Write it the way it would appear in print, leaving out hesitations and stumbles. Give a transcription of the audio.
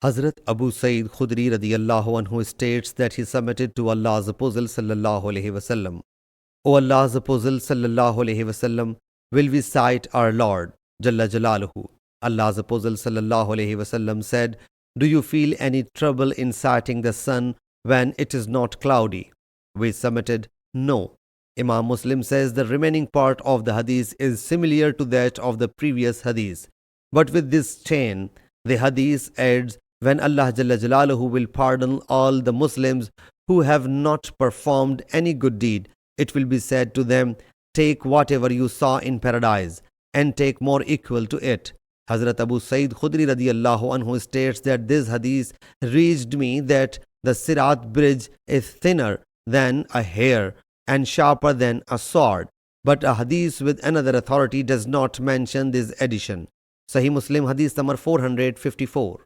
Hazrat Abu Sa'id Khudri radiyallahu anhu states that he submitted to Allah's Apostle sallallahu alaihi wasallam. O Allah's Apostle sallallahu alaihi wasallam, will we cite our Lord Jalla Jalaluhu? Allah's Apostle sallallahu alaihi wasallam said, do you feel any trouble in sighting the sun when it is not cloudy? We submitted, no. Imam Muslim says the remaining part of the hadith is similar to that of the previous hadith. But with this chain, the hadith adds, when Allah Jalla Jalaluhu will pardon all the Muslims who have not performed any good deed, it will be said to them, take whatever you saw in paradise and take more equal to it. Hazrat Abu Sa'id Khudri radiyallahu anhu states that this hadith reached me that the Sirat bridge is thinner than a hair and sharper than a sword. But a hadith with another authority does not mention this addition. Sahih Muslim Hadees number 454.